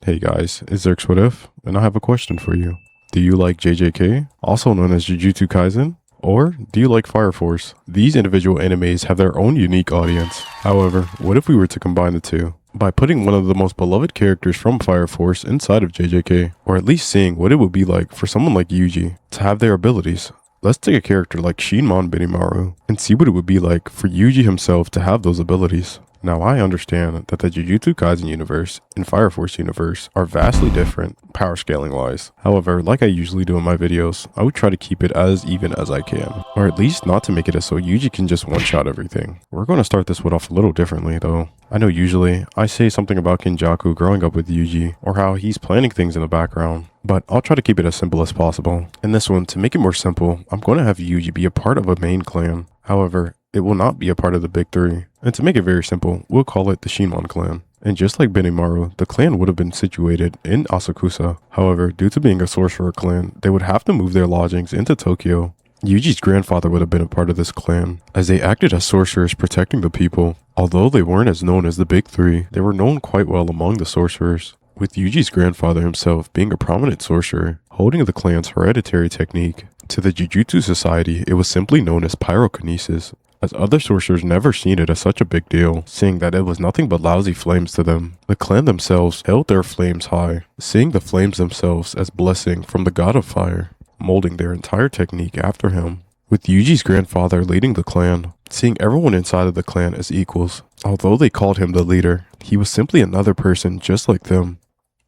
Hey guys, it's Zerx What If, and I have a question for you. Do you like JJK, also known as Jujutsu Kaisen? Or do you like Fire Force? These individual animes have their own unique audience. However, what if we were to combine the two? By putting one of the most beloved characters from Fire Force inside of JJK, or at least seeing what it would be like for someone like Yuji to have their abilities. Let's take a character like Shinmon Benimaru and see what it would be like for Yuji himself to have those abilities. Now, I understand that the Jujutsu Kaisen universe and Fire Force universe are vastly different, power scaling wise. However, like I usually do in my videos, I would try to keep it as even as I can. Or at least not to make it so Yuji can just one-shot everything. We're going to start this one off a little differently though. I know usually I say something about Kenjaku growing up with Yuji, or how he's planning things in the background. But I'll try to keep it as simple as possible. In this one, to make it more simple, I'm going to have Yuji be a part of a main clan. However, it will not be a part of the big three. And to make it very simple, we'll call it the Shinmon clan. And just like Benimaru, the clan would have been situated in Asakusa. However, due to being a sorcerer clan, they would have to move their lodgings into Tokyo. Yuji's grandfather would have been a part of this clan, as they acted as sorcerers protecting the people. Although they weren't as known as the big three, they were known quite well among the sorcerers, with Yuji's grandfather himself being a prominent sorcerer, holding the clan's hereditary technique. To the Jujutsu Society, it was simply known as pyrokinesis, as other sorcerers never seen it as such a big deal, seeing that it was nothing but lousy flames to them. The clan themselves held their flames high, seeing the flames themselves as blessing from the god of fire, molding their entire technique after him. With Yuji's grandfather leading the clan, seeing everyone inside of the clan as equals. Although they called him the leader, he was simply another person just like them.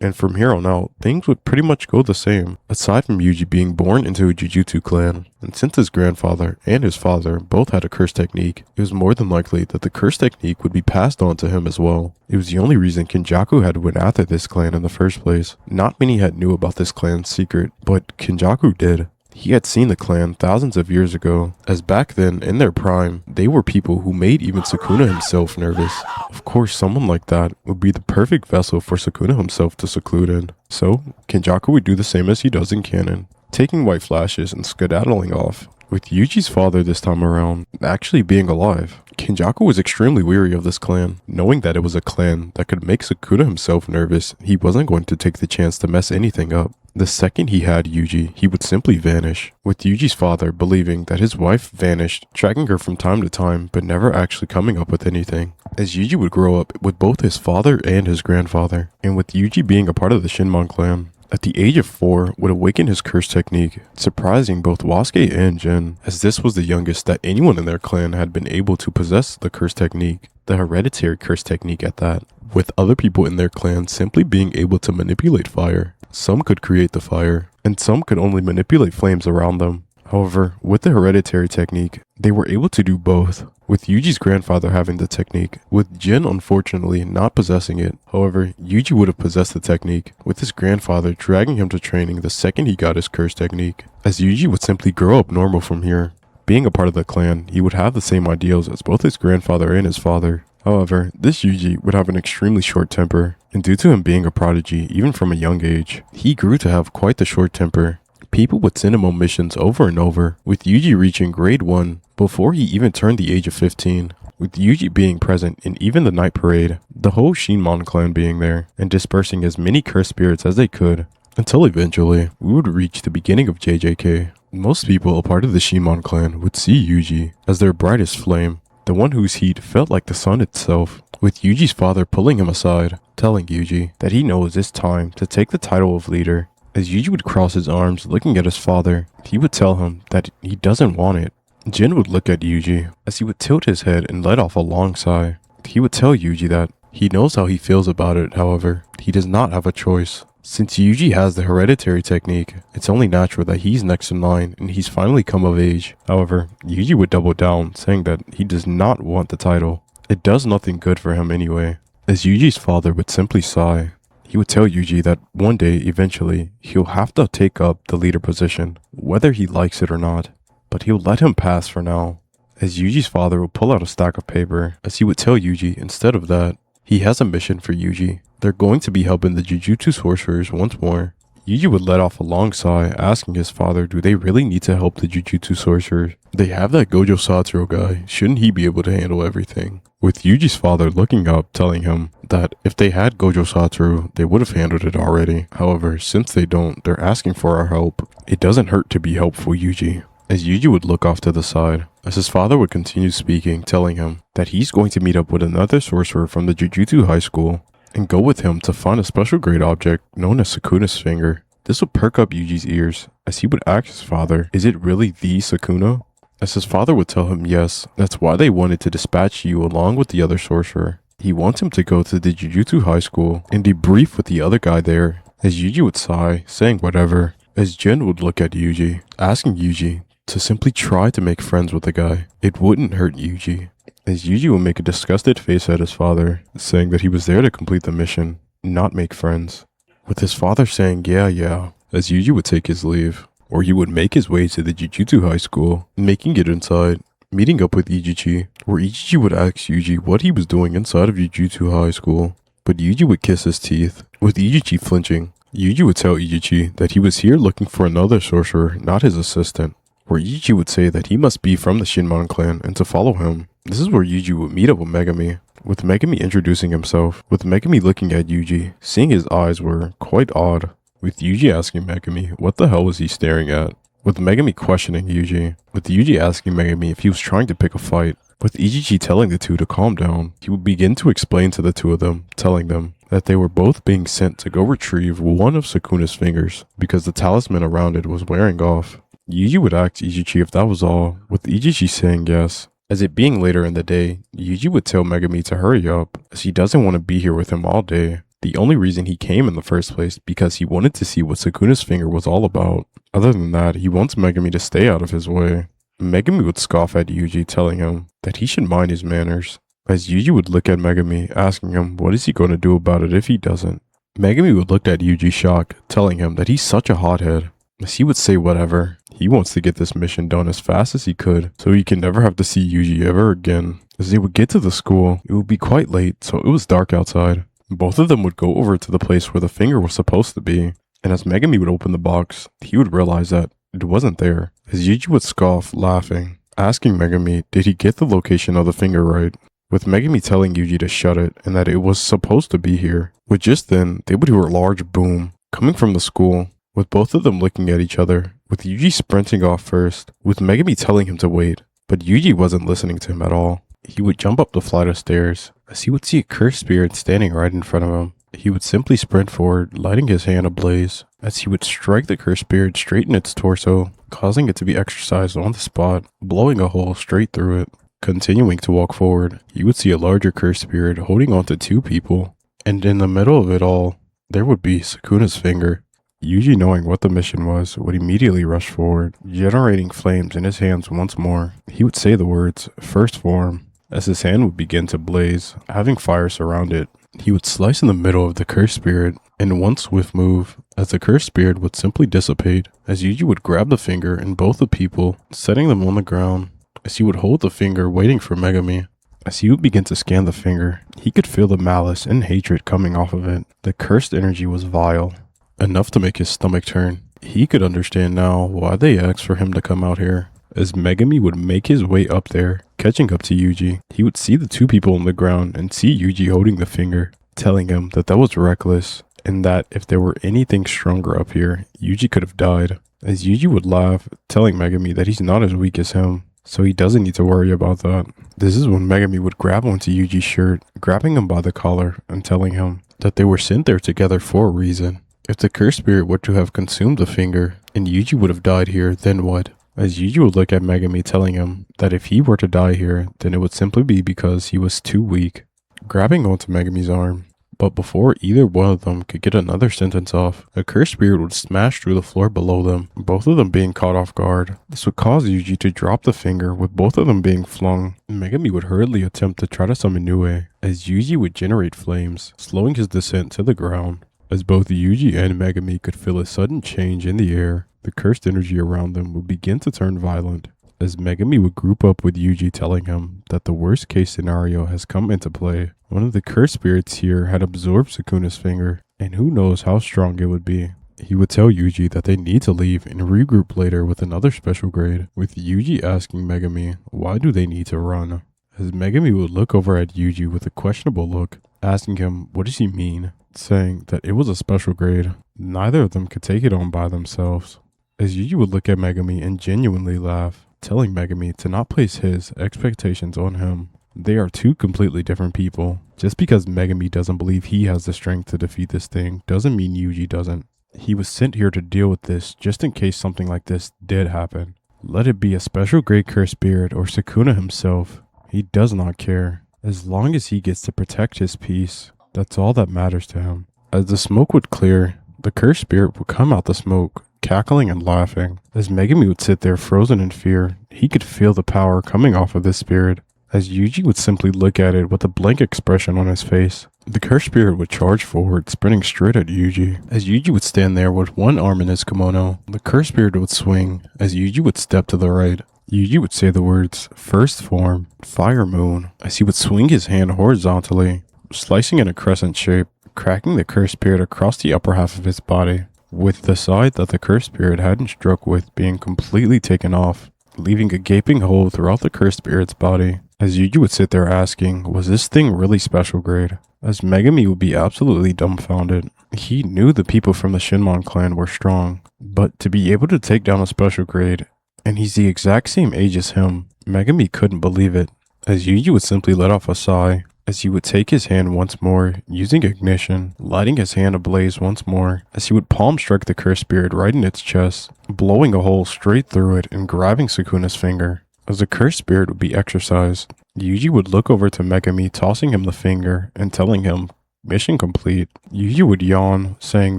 And from here on out, things would pretty much go the same, aside from Yuji being born into a Jujutsu clan. And since his grandfather and his father both had a curse technique, it was more than likely that the curse technique would be passed on to him as well. It was the only reason Kenjaku had went after this clan in the first place. Not many had knew about this clan's secret, but Kenjaku did. He had seen the clan thousands of years ago, as back then, in their prime, they were people who made even Sukuna himself nervous. Of course, someone like that would be the perfect vessel for Sukuna himself to seclude in. So, Kenjaku would do the same as he does in canon, taking white flashes and skedaddling off. With Yuji's father this time around actually being alive, Kenjaku was extremely weary of this clan. Knowing that it was a clan that could make Sukuna himself nervous, he wasn't going to take the chance to mess anything up. The second he had Yuji, he would simply vanish, with Yuji's father believing that his wife vanished, tracking her from time to time, but never actually coming up with anything. As Yuji would grow up with both his father and his grandfather, and with Yuji being a part of the Shinmon clan, at the age of 4 would awaken his curse technique, surprising both Wasuke and Jin, as this was the youngest that anyone in their clan had been able to possess the curse technique, the hereditary curse technique at that, with other people in their clan simply being able to manipulate fire. Some could create the fire, and some could only manipulate flames around them. However, with the hereditary technique, they were able to do both, with Yuji's grandfather having the technique, with Jin unfortunately not possessing it. However, Yuji would have possessed the technique, with his grandfather dragging him to training the second he got his curse technique, as Yuji would simply grow up normal from here. Being a part of the clan, he would have the same ideals as both his grandfather and his father. However, this Yuji would have an extremely short temper, and due to him being a prodigy even from a young age, he grew to have quite the short temper. People would send him on missions over and over, with Yuji reaching grade 1 before he even turned the age of 15. With Yuji being present in even the night parade, the whole Shinmon clan being there, and dispersing as many cursed spirits as they could, until eventually, we would reach the beginning of JJK. Most people a part of the Shinmon clan would see Yuji as their brightest flame, the one whose heat felt like the sun itself, with Yuji's father pulling him aside, telling Yuji that he knows it's time to take the title of leader. As Yuji would cross his arms looking at his father, he would tell him that he doesn't want it. Jin would look at Yuji as he would tilt his head and let off a long sigh. He would tell Yuji that he knows how he feels about it, however, he does not have a choice. Since Yuji has the hereditary technique, it's only natural that he's next in line and he's finally come of age. However, Yuji would double down, saying that he does not want the title. It does nothing good for him anyway. As Yuji's father would simply sigh, he would tell Yuji that one day, eventually, he'll have to take up the leader position, whether he likes it or not. But he'll let him pass for now. As Yuji's father would pull out a stack of paper, as he would tell Yuji instead of that, he has a mission for Yuji. They're going to be helping the Jujutsu sorcerers once more. Yuji would let off a long sigh, asking his father do they really need to help the Jujutsu sorcerers, They have that Gojo Satoru guy. Shouldn't he be able to handle everything? With Yuji's father looking up, telling him that if they had Gojo Satoru, they would have handled it already. However, since they don't, they're asking for our help. It doesn't hurt to be helpful, Yuji. As Yuji would look off to the side, as his father would continue speaking, telling him that he's going to meet up with another sorcerer from the Jujutsu High School and go with him to find a special grade object known as Sukuna's finger. This would perk up Yuji's ears, as he would ask his father, is it really the Sukuna? As his father would tell him yes, that's why they wanted to dispatch you along with the other sorcerer. He wants him to go to the Jujutsu High School and debrief with the other guy there. As Yuji would sigh, saying whatever, as Jin would look at Yuji, asking Yuji to simply try to make friends with the guy. It wouldn't hurt Yuji. As Yuji would make a disgusted face at his father, saying that he was there to complete the mission, not make friends. With his father saying yeah, as Yuji would take his leave, or he would make his way to the Jujutsu High School, making it inside, meeting up with Ichichi, where Ichichi would ask Yuji what he was doing inside of Jujutsu High School, but Yuji would kiss his teeth, with Ichichi flinching. Yuji would tell Ichichi that he was here looking for another sorcerer, not his assistant, where Yuji would say that he must be from the Shinmon clan and to follow him. This is where Yuji would meet up with Megumi, with Megumi introducing himself, with Megumi looking at Yuji, seeing his eyes were quite odd, with Yuji asking Megumi what the hell was he staring at, with Megumi questioning Yuji, with Yuji asking Megumi if he was trying to pick a fight, with Ichichi telling the two to calm down. He would begin to explain to the two of them, telling them that they were both being sent to go retrieve one of Sukuna's fingers because the talisman around it was wearing off. Yuji would ask Ichichi if that was all, with Ichichi saying yes. As it being later in the day, Yuji would tell Megumi to hurry up, as he doesn't want to be here with him all day. The only reason he came in the first place because he wanted to see what Sukuna's finger was all about. Other than that, he wants Megumi to stay out of his way. Megumi would scoff at Yuji, telling him that he should mind his manners. As Yuji would look at Megumi, asking him what is he going to do about it if he doesn't. Megumi would look at Yuji shocked, telling him that he's such a hothead. As he would say whatever, he wants to get this mission done as fast as he could, so he can never have to see Yuji ever again. As they would get to the school, it would be quite late, so it was dark outside. Both of them would go over to the place where the finger was supposed to be, and as Megumi would open the box, he would realize that it wasn't there. As Yuji would scoff, laughing, asking Megumi did he get the location of the finger right, with Megumi telling Yuji to shut it and that it was supposed to be here. With just then, they would hear a large boom coming from the school, with both of them looking at each other, with Yuji sprinting off first, with Megumi telling him to wait, but Yuji wasn't listening to him at all. He would jump up the flight of stairs, as he would see a cursed spirit standing right in front of him. He would simply sprint forward, lighting his hand ablaze, as he would strike the cursed spirit straight in its torso, causing it to be exorcised on the spot, blowing a hole straight through it. Continuing to walk forward, he would see a larger cursed spirit holding on to two people, and in the middle of it all, there would be Sukuna's finger. Yuji, knowing what the mission was, would immediately rush forward, generating flames in his hands once more. He would say the words, "First form," as his hand would begin to blaze, having fire surround it. He would slice in the middle of the cursed spirit, in one swift move, as the cursed spirit would simply dissipate, as Yuji would grab the finger and both the people, setting them on the ground, as he would hold the finger waiting for Megumi. As he would begin to scan the finger, he could feel the malice and hatred coming off of it. The cursed energy was vile, enough to make his stomach turn. He could understand now why they asked for him to come out here. As Megumi would make his way up there, catching up to Yuji, he would see the two people on the ground and see Yuji holding the finger, telling him that that was reckless, and that if there were anything stronger up here, Yuji could have died. As Yuji would laugh, telling Megumi that he's not as weak as him, so he doesn't need to worry about that. This is when Megumi would grab onto Yuji's shirt, grabbing him by the collar and telling him that they were sent there together for a reason. If the cursed spirit were to have consumed the finger, and Yuji would have died here, then what? As Yuji would look at Megumi, telling him that if he were to die here, then it would simply be because he was too weak. Grabbing onto Megumi's arm, but before either one of them could get another sentence off, a cursed spirit would smash through the floor below them, both of them being caught off guard. This would cause Yuji to drop the finger, with both of them being flung. Megumi would hurriedly attempt to try to summon Nue, as Yuji would generate flames, slowing his descent to the ground. As both Yuji and Megumi could feel a sudden change in the air, the cursed energy around them would begin to turn violent, as Megumi would group up with Yuji, telling him that the worst case scenario has come into play. One of the cursed spirits here had absorbed Sukuna's finger, and who knows how strong it would be. He would tell Yuji that they need to leave and regroup later with another special grade, with Yuji asking Megumi why do they need to run, as Megumi would look over at Yuji with a questionable look, asking him what does he mean, saying that it was a special grade. Neither of them could take it on by themselves, as Yuji would look at Megumi and genuinely laugh, telling Megumi to not place his expectations on him. They are two completely different people. Just because Megumi doesn't believe he has the strength to defeat this thing doesn't mean Yuji doesn't. He was sent here to deal with this just in case something like this did happen. Let it be a special grade cursed spirit or Sukuna himself. He does not care. As long as he gets to protect his peace, that's all that matters to him. As the smoke would clear, the cursed spirit would come out the smoke, cackling and laughing. As Megumi would sit there frozen in fear, he could feel the power coming off of this spirit. As Yuji would simply look at it with a blank expression on his face. The cursed spirit would charge forward, sprinting straight at Yuji. As Yuji would stand there with one arm in his kimono, the cursed spirit would swing. As Yuji would step to the right, Yuji would say the words, "First form, fire moon," as he would swing his hand horizontally, slicing in a crescent shape, cracking the cursed spirit across the upper half of his body, with the side that the cursed spirit hadn't struck with being completely taken off, leaving a gaping hole throughout the cursed spirit's body. As Yuji would sit there asking, was this thing really special grade? As Megumi would be absolutely dumbfounded. He knew the people from the Shinmon clan were strong, but to be able to take down a special grade, and he's the exact same age as him, Megumi couldn't believe it. As Yuji would simply let off a sigh, as he would take his hand once more, using ignition, lighting his hand ablaze once more, as he would palm strike the cursed spirit right in its chest, blowing a hole straight through it and grabbing Sukuna's finger. As the cursed spirit would be exorcised, Yuji would look over to Megumi, tossing him the finger and telling him, "Mission complete." Yuji would yawn, saying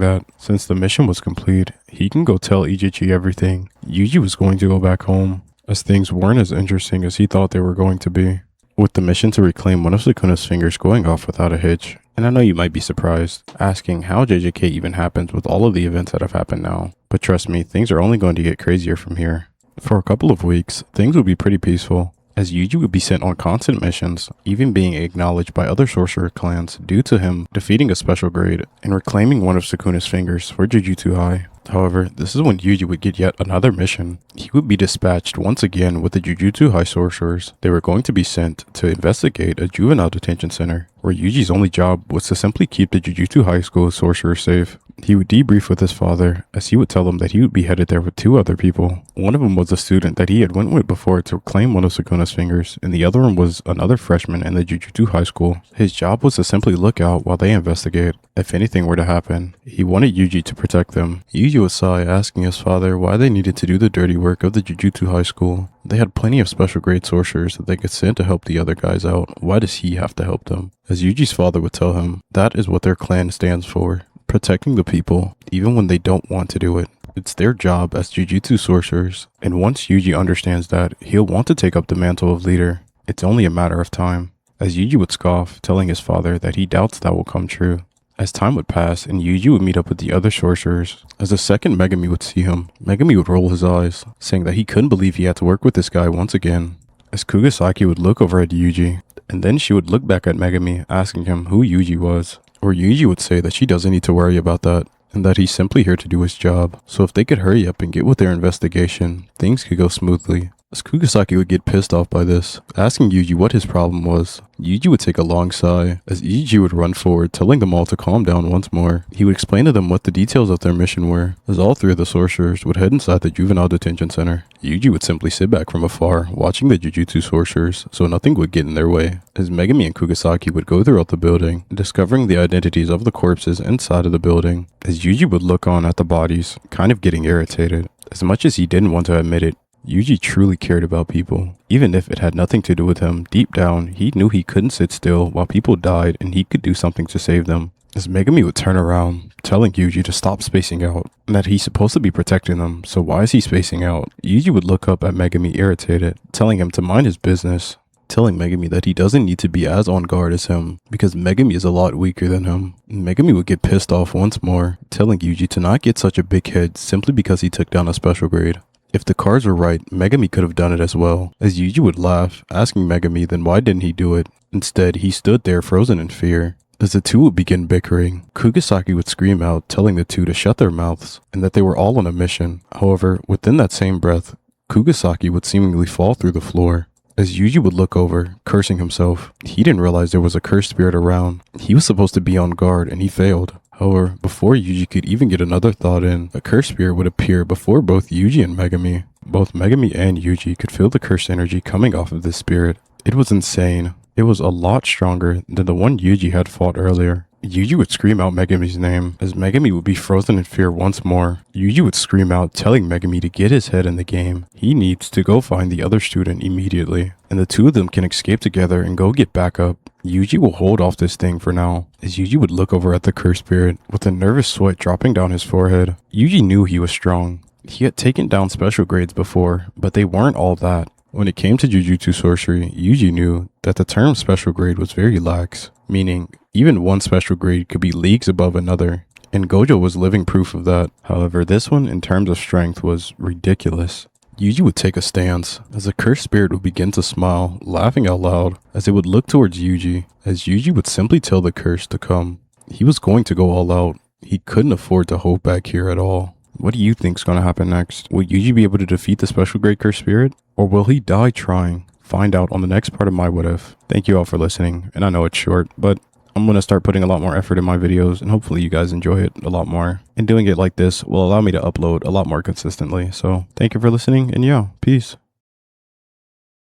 that, since the mission was complete, he can go tell Ichichi everything. Yuji was going to go back home, as things weren't as interesting as he thought they were going to be. With the mission to reclaim one of Sukuna's fingers going off without a hitch. And I know you might be surprised, asking how JJK even happens with all of the events that have happened now. But trust me, things are only going to get crazier from here. For a couple of weeks, things would be pretty peaceful, as Yuji would be sent on constant missions, even being acknowledged by other sorcerer clans due to him defeating a special grade and reclaiming one of Sukuna's fingers for Jujutsu High. However, this is when Yuji would get yet another mission. He would be dispatched once again with the Jujutsu High sorcerers. They were going to be sent to investigate a juvenile detention center, where Yuji's only job was to simply keep the Jujutsu High School sorcerers safe. He would debrief with his father, as he would tell him that he would be headed there with two other people. One of them was a student that he had went with before to claim one of Sukuna's fingers, and the other one was another freshman in the Jujutsu High School. His job was to simply look out while they investigate. If anything were to happen, he wanted Yuji to protect them. Yuji would sigh, asking his father why they needed to do the dirty work of the Jujutsu High School. They had plenty of special grade sorcerers that they could send to help the other guys out. Why does he have to help them? As Yuji's father would tell him, that is what their clan stands for. Protecting the people, even when they don't want to do it. It's their job as Jujutsu sorcerers, and once Yuji understands that, he'll want to take up the mantle of leader. It's only a matter of time. As Yuji would scoff, telling his father that he doubts that will come true. As time would pass and Yuji would meet up with the other sorcerers, as the second Megumi would see him, Megumi would roll his eyes, saying that he couldn't believe he had to work with this guy once again. As Kugasaki would look over at Yuji, and then she would look back at Megumi, asking him who Yuji was. Or Yuji would say that she doesn't need to worry about that, and that he's simply here to do his job. So if they could hurry up and get with their investigation, things could go smoothly. As Kugasaki would get pissed off by this, asking Yuji what his problem was, Yuji would take a long sigh, as Yuji would run forward, telling them all to calm down once more. He would explain to them what the details of their mission were, as all three of the sorcerers would head inside the juvenile detention center. Yuji would simply sit back from afar, watching the Jujutsu sorcerers, so nothing would get in their way. As Megumi and Kugasaki would go throughout the building, discovering the identities of the corpses inside of the building, as Yuji would look on at the bodies, kind of getting irritated. As much as he didn't want to admit it, Yuji truly cared about people. Even if it had nothing to do with him, deep down, he knew he couldn't sit still while people died and he could do something to save them. As Megumi would turn around, telling Yuji to stop spacing out, and that he's supposed to be protecting them, so why is he spacing out? Yuji would look up at Megumi irritated, telling him to mind his business, telling Megumi that he doesn't need to be as on guard as him, because Megumi is a lot weaker than him. Megumi would get pissed off once more, telling Yuji to not get such a big head simply because he took down a special grade. If the cards were right, Megumi could have done it as well, as Yuji would laugh, asking Megumi then why didn't he do it. Instead, he stood there frozen in fear. As the two would begin bickering, Kugisaki would scream out, telling the two to shut their mouths and that they were all on a mission. However, within that same breath, Kugisaki would seemingly fall through the floor. As Yuji would look over, cursing himself, he didn't realize there was a cursed spirit around. He was supposed to be on guard and he failed. However, before Yuji could even get another thought in, a cursed spirit would appear before both Yuji and Megumi. Both Megumi and Yuji could feel the cursed energy coming off of this spirit. It was insane. It was a lot stronger than the one Yuji had fought earlier. Yuji would scream out Megumi's name. As Megumi would be frozen in fear once more, Yuji would scream out, telling Megumi to get his head in the game. He needs to go find the other student immediately, and the two of them can escape together and go get back up. Yuji will hold off this thing for now. As Yuji would look over at the cursed spirit, with a nervous sweat dropping down his forehead, Yuji knew he was strong. He had taken down special grades before, but they weren't all that. When it came to Jujutsu sorcery, Yuji knew that the term special grade was very lax, meaning even one special grade could be leagues above another, and Gojo was living proof of that. However, this one in terms of strength was ridiculous. Yuji would take a stance, as the cursed spirit would begin to smile, laughing out loud, as it would look towards Yuji, as Yuji would simply tell the curse to come. He was going to go all out. He couldn't afford to hold back here at all. What do you think's gonna happen next? Will Yuji be able to defeat the special grade cursed spirit? Or will he die trying? Find out on the next part of my What If. Thank you all for listening, and I know it's short, but I'm gonna start putting a lot more effort in my videos, and hopefully you guys enjoy it a lot more. And doing it like this will allow me to upload a lot more consistently. So thank you for listening, and yeah, peace.